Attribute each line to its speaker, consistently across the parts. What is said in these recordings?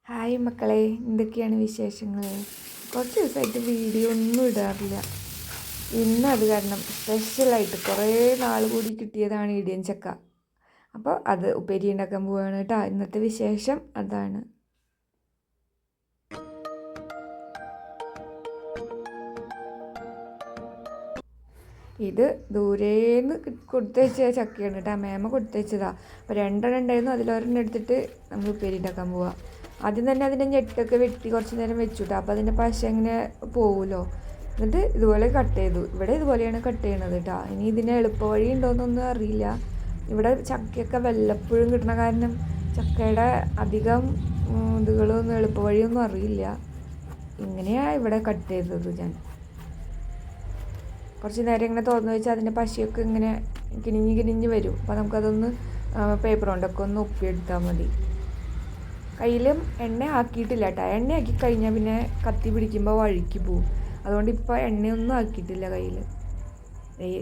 Speaker 1: Hi മക്കളെ, എന്തൊക്കെയാണ് വിശേഷങ്ങൾ? കുറച്ച് ദിവസമായിട്ട് വീഡിയോ ഒന്നും ഇടാറില്ല. ഇന്ന് അത് കാരണം സ്പെഷ്യലായിട്ട് കുറേ നാൾ കൂടി കിട്ടിയതാണ് ഇടിയൻ ചക്ക. അപ്പോൾ അത് ഉപ്പേരി ഉണ്ടാക്കാൻ പോവുകയാണ് കേട്ടോ. ഇന്നത്തെ വിശേഷം അതാണ്. ഇത് ദൂരേന്ന് കൊടുത്തയച്ച ചക്കയാണ് കേട്ടോ. മേമ കൊടുത്തയച്ചതാണ്. അപ്പോൾ രണ്ടെണ്ണം ഉണ്ടായിരുന്നു, അതിലൊരെണ്ണം എടുത്തിട്ട് നമ്മൾ ഉപ്പേരി ഉണ്ടാക്കാൻ പോവുക. ആദ്യം തന്നെ അതിൻ്റെ ഞെട്ടൊക്കെ വെട്ടി കുറച്ച് നേരം വെച്ചു കേട്ടോ. അപ്പോൾ അതിൻ്റെ പശ ഇങ്ങനെ പോവുമല്ലോ. എന്നിട്ട് ഇതുപോലെ കട്ട് ചെയ്തു. ഇവിടെ ഇതുപോലെയാണ് കട്ട് ചെയ്യണത് കേട്ടോ. ഇനി ഇതിന് എളുപ്പ വഴി ഉണ്ടോയെന്നൊന്നും അറിയില്ല. ഇവിടെ ചക്കയൊക്കെ വല്ലപ്പോഴും കിട്ടണ കാരണം ചക്കയുടെ അധികം ഇതുകളൊന്നും എളുപ്പ വഴിയൊന്നും അറിയില്ല. ഇങ്ങനെയാണ് ഇവിടെ കട്ട് ചെയ്തത്. ഞാൻ കുറച്ച് നേരം ഇങ്ങനെ തുറന്നു വെച്ചാൽ അതിൻ്റെ പശയൊക്കെ ഇങ്ങനെ കിനിഞ്ഞ് വരും. അപ്പോൾ നമുക്കതൊന്ന് പേപ്പർ കൊണ്ടൊക്കെ ഒന്ന് ഒപ്പിയെടുത്താൽ മതി. കയ്യിലും എണ്ണ ആക്കിയിട്ടില്ല കേട്ടോ. എണ്ണ ആക്കി കഴിഞ്ഞാൽ പിന്നെ കത്തി പിടിക്കുമ്പോൾ വഴുക്കി പോവും. അതുകൊണ്ട് ഇപ്പോൾ എണ്ണയൊന്നും ആക്കിയിട്ടില്ല കയ്യിൽ.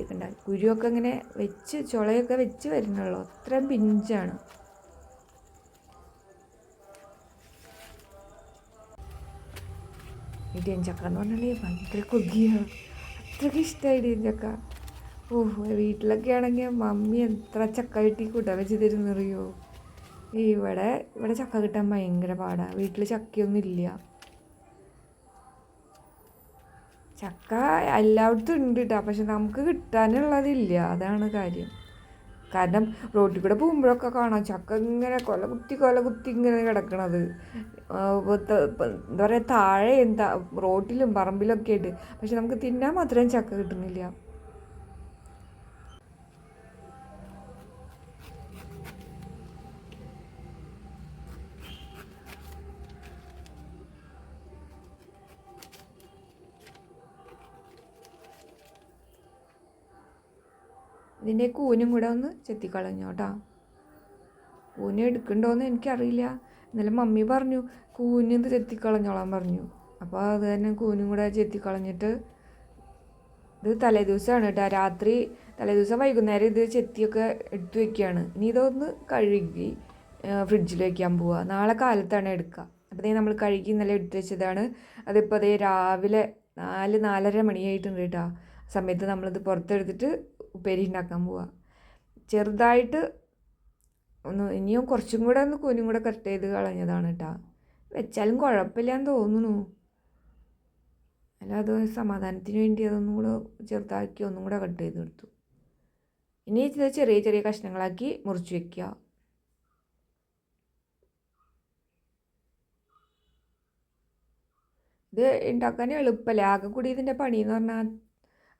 Speaker 1: കണ്ട കുരുവൊക്കെ ഇങ്ങനെ വെച്ച് ചുളയൊക്കെ വെച്ച് വരുന്നുള്ളൂ. അത്രയും പിഞ്ചാണ്. ഇടിയൻ ചക്ക എന്ന് പറഞ്ഞാൽ ഭയങ്കര കൊതിയാണ്. അത്രയ്ക്ക് ഇഷ്ടമായി ഇടിയൻ ചക്ക. വീട്ടിലൊക്കെ ആണെങ്കിൽ മമ്മി എത്ര ചക്ക കിട്ടി കൂട്ടാൻ വെച്ച് തരുന്നറിയോ. ഇവിടെ ചക്ക കിട്ടാൻ ഭയങ്കര പാടാണ്. വീട്ടിൽ ചക്കയൊന്നും ഇല്ല. ചക്ക എല്ലായിടത്തും ഉണ്ട് കേട്ടോ, പക്ഷെ നമുക്ക് കിട്ടാനുള്ളതില്ല. അതാണ് കാര്യം. കാരണം റോട്ടിൽ കൂടെ പോകുമ്പോഴൊക്കെ കാണാം ചക്ക ഇങ്ങനെ കൊല കുത്തി ഇങ്ങനെ കിടക്കണത്. എന്താ പറയുക, താഴെ റോട്ടിലും പറമ്പിലൊക്കെ ആയിട്ട്. പക്ഷെ നമുക്ക് തിന്നാൻ മാത്രം ചക്ക കിട്ടുന്നില്ല. ഇതിൻ്റെ കൂനും കൂടെ ഒന്ന് ചെത്തിക്കളഞ്ഞു കേട്ടോ. കൂന് എടുക്കണ്ടോയെന്ന് എനിക്കറിയില്ല. ഇന്നലെ മമ്മി പറഞ്ഞു കൂന് ഇത് ചെത്തിക്കളഞ്ഞോളാൻ പറഞ്ഞു. അപ്പോൾ അത് തന്നെ കൂനും കൂടെ ചെത്തിക്കളഞ്ഞിട്ട്, ഇത് തലേദിവസമാണ് കേട്ടോ. തലേദിവസം വൈകുന്നേരം ഇത് ചെത്തിയൊക്കെ എടുത്തു വെക്കുകയാണ്. ഇനി ഇതൊന്ന് കഴുകി ഫ്രിഡ്ജിൽ വയ്ക്കാൻ പോവുക. നാളെ കാലത്താണ് എടുക്കുക. അപ്പോൾ നമ്മൾ കഴുകി ഇന്നലെ എടുത്തു വെച്ചതാണ്. അതിപ്പോൾ രാവിലെ 4-4:30 മണിയായിട്ടുണ്ട് കേട്ടോ. സമയത്ത് നമ്മളിത് പുറത്തെടുത്തിട്ട് ഉപ്പേരി ഉണ്ടാക്കാൻ പോവുക. ചെറുതായിട്ട് ഇനിയും കുറച്ചും കൂടെ കൂനും കൂടെ കട്ട് ചെയ്ത് കളഞ്ഞതാണ് കേട്ടോ. വെച്ചാലും കുഴപ്പമില്ലാന്ന് തോന്നുന്നു. അല്ല, അത് സമാധാനത്തിന് വേണ്ടി അതൊന്നും കൂടെ ചെറുതാക്കി ഒന്നും കൂടെ കട്ട് ചെയ്തെടുത്തു. ഇനി ഇത് ചെറിയ ചെറിയ കഷ്ണങ്ങളാക്കി മുറിച്ച് വെക്കുക. ഇത് ഉണ്ടാക്കാൻ എളുപ്പമല്ല. ആകെ കൂടി ഇതിൻ്റെ പണിയെന്ന് പറഞ്ഞാൽ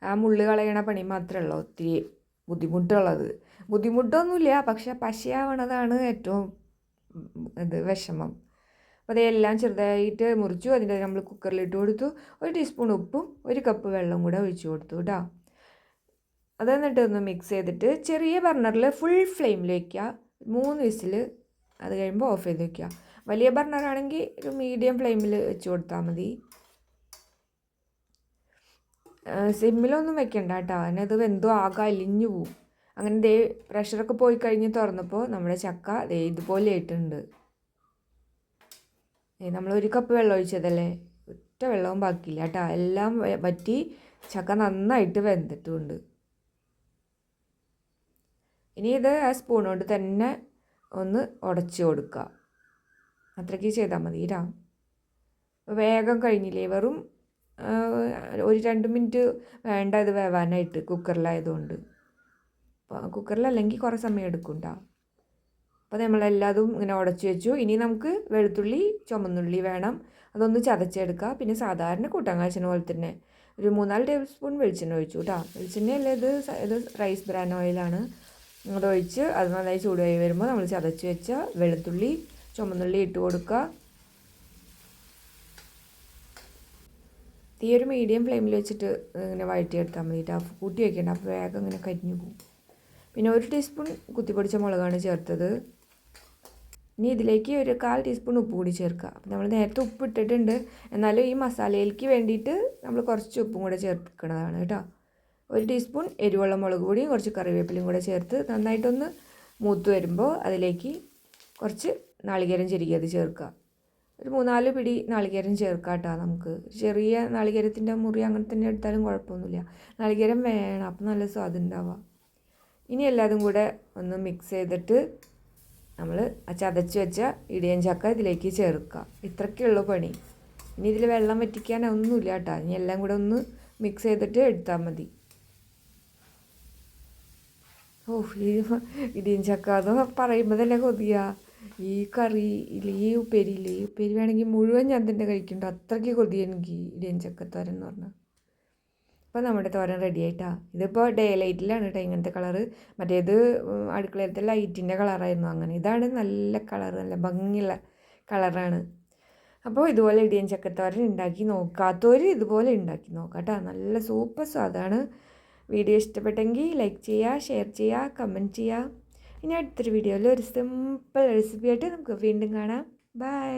Speaker 1: ആ മുള്ള് കളയണ പണി മാത്രമേ ഉള്ളൂ ഒത്തിരി ബുദ്ധിമുട്ടുള്ളത്. ബുദ്ധിമുട്ടൊന്നുമില്ല, പക്ഷെ പശയാവണതാണ് ഏറ്റവും വിഷമം. അപ്പോൾ അതെല്ലാം ചെറുതായിട്ട് മുറിച്ചു. അതിൻ്റെ നമ്മൾ കുക്കറിലിട്ട് കൊടുത്തു. 1 ടീസ്പൂൺ ഉപ്പും 1 കപ്പ് വെള്ളം കൂടെ ഒഴിച്ചു കൊടുത്തു കേട്ടോ. അത് എന്നിട്ട് ഒന്ന് മിക്സ് ചെയ്തിട്ട് ചെറിയ ബർണറിൽ ഫുൾ ഫ്ലെയിമിൽ വയ്ക്കുക. 3 വിസിൽ. അത് കഴിയുമ്പോൾ ഓഫ് ചെയ്ത് വയ്ക്കുക. വലിയ ബർണറാണെങ്കിൽ ഒരു മീഡിയം ഫ്ലെയിമിൽ വെച്ച് കൊടുത്താൽ മതി. സിമ്മിലൊന്നും വെക്കണ്ട കേട്ടോ. അതിനത് വെന്തോ ആകെ അലിഞ്ഞു പോവും. അങ്ങനെ പ്രഷറൊക്കെ പോയി കഴിഞ്ഞ് തുറന്നപ്പോൾ നമ്മുടെ ചക്ക ഇതുപോലെ ആയിട്ടുണ്ട്. നമ്മൾ 1 കപ്പ് വെള്ളം ഒഴിച്ചതല്ലേ, ഒറ്റ വെള്ളവും ബാക്കിയില്ല കേട്ടോ. എല്ലാം വറ്റി ചക്ക നന്നായിട്ട് വെന്തിട്ടുമുണ്ട്. ഇനി ഇത് ആ സ്പൂൺ കൊണ്ട് തന്നെ ഒന്ന് ഉടച്ച് കൊടുക്കുക. അത്രയ്ക്ക് ചെയ്താൽ മതി കേട്ടോ. വേഗം കഴിഞ്ഞില്ലേ. വെറും 1-2 മിനിറ്റ് വേണ്ട ഇത് വേവാനായിട്ട് കുക്കറിലായതുകൊണ്ട്. കുക്കറിലല്ലെങ്കിൽ കുറേ സമയം എടുക്കും കേട്ടോ. അപ്പോൾ നമ്മളെല്ലാതും ഇങ്ങനെ ഉടച്ച് വെച്ചു. ഇനി നമുക്ക് വെളുത്തുള്ളി, ചുമന്നുള്ളി വേണം. അതൊന്ന് ചതച്ചെടുക്കുക. പിന്നെ സാധാരണ കൂട്ടാൻ കാഴ്ചന പോലെ തന്നെ ഒരു 3-4 ടേബിൾ സ്പൂൺ വെളിച്ചെണ്ണ ഒഴിച്ചു കേട്ടോ. വെളിച്ചെണ്ണയല്ല, ഇത് റൈസ് ബ്രാൻ ഓയിലാണ്. അതൊഴിച്ച് അത് നന്നായി ചൂടായി വരുമ്പോൾ നമ്മൾ ചതച്ച് വെച്ച വെളുത്തുള്ളി, ചുമന്നുള്ളി ഇട്ട് കൊടുക്കുക. തീ ഒരു മീഡിയം ഫ്ലെയിമിൽ വെച്ചിട്ട് ഇങ്ങനെ വഴറ്റിയെടുത്താൽ മതി കേട്ടോ. കൂട്ടി വയ്ക്കേണ്ട, അപ്പോൾ വേഗം ഇങ്ങനെ കരിഞ്ഞു പോകും. പിന്നെ 1 ടീസ്പൂൺ കുത്തിപ്പൊടിച്ച മുളകാണ് ചേർത്തത്. ഇനി ഇതിലേക്ക് ഒരു 1/4 ടീസ്പൂൺ ഉപ്പ് കൂടി ചേർക്കുക. അപ്പോൾ നമ്മൾ നേരത്തെ ഉപ്പ് ഇട്ടിട്ടുണ്ട്, എന്നാലും ഈ മസാലയിലേക്ക് വേണ്ടിയിട്ട് നമ്മൾ കുറച്ച് ഉപ്പും കൂടെ ചേർക്കണതാണ് കേട്ടോ. 1 ടീസ്പൂൺ എരിവുള്ള മുളക് പൊടിയും കുറച്ച് കറിവേപ്പിലയും കൂടെ ചേർത്ത് നന്നായിട്ടൊന്ന് മൂത്ത് വരുമ്പോൾ അതിലേക്ക് കുറച്ച് നാളികേരം ചിരകിയത് ചേർക്കുക. ഒരു 3-4 പിടി നാളികേരം ചേർക്കാം കേട്ടോ. നമുക്ക് ചെറിയ നാളികേരത്തിൻ്റെ മുറി അങ്ങനെ തന്നെ എടുത്താലും കുഴപ്പമൊന്നുമില്ല. നാളികേരം വേണം, അപ്പം നല്ല സ്വാദ് ഉണ്ടാവുക. ഇനി എല്ലാതും കൂടെ ഒന്ന് മിക്സ് ചെയ്തിട്ട് നമ്മൾ ചതച്ച് വെച്ച ഇടിയൻ ചക്ക ഇതിലേക്ക് ചേർക്കുക. ഇത്രയ്ക്കുള്ള പണി. ഇനി ഇതിൽ വെള്ളം വറ്റിക്കാനൊന്നുമില്ല കേട്ടോ. ഇനി എല്ലാം കൂടെ ഒന്ന് മിക്സ് ചെയ്തിട്ട് എടുത്താൽ മതി. ഈ ഇടിയൻ ചക്ക അത് പറയുമ്പോൾ തന്നെ കൊതിയാ. ഈ കറി ഇല്ല, ഈ ഉപ്പേരിയില്ലേ, ഈ ഉപ്പേരി വേണമെങ്കിൽ മുഴുവൻ ഞാൻ തന്നെ കഴിക്കുന്നുണ്ട്. അത്രയ്ക്ക് കൊതി എനിക്ക് ഇടിയൻ ചക്കത്തോരൻ എന്ന് പറഞ്ഞാൽ. അപ്പോൾ നമ്മുടെ തോരൻ റെഡി ആയിട്ടാ. ഇതിപ്പോൾ ഡേ ലൈറ്റിലാണ് കേട്ടോ ഇങ്ങനത്തെ കളറ്. മറ്റേത് അടുക്കളയിലത്തെ ലൈറ്റിൻ്റെ കളറായിരുന്നു. അങ്ങനെ ഇതാണ് നല്ല കളർ, നല്ല ഭംഗിയുള്ള കളറാണ്. അപ്പോൾ ഇതുപോലെ ഇടിയൻ ചക്കത്തോരൻ ഉണ്ടാക്കി നോക്കാത്തവർ ഇതുപോലെ ഉണ്ടാക്കി നോക്കാം കേട്ടോ. നല്ല സൂപ്പർ സ്വാദാണ്. വീഡിയോ ഇഷ്ടപ്പെട്ടെങ്കിൽ ലൈക്ക് ചെയ്യുക, ഷെയർ ചെയ്യുക, കമൻറ്റ് ചെയ്യുക. ഇനി അടുത്തൊരു വീഡിയോയിൽ ഒരു സിമ്പിൾ റെസിപ്പി ആയിട്ട് നമുക്ക് വീണ്ടും കാണാം. ബൈ.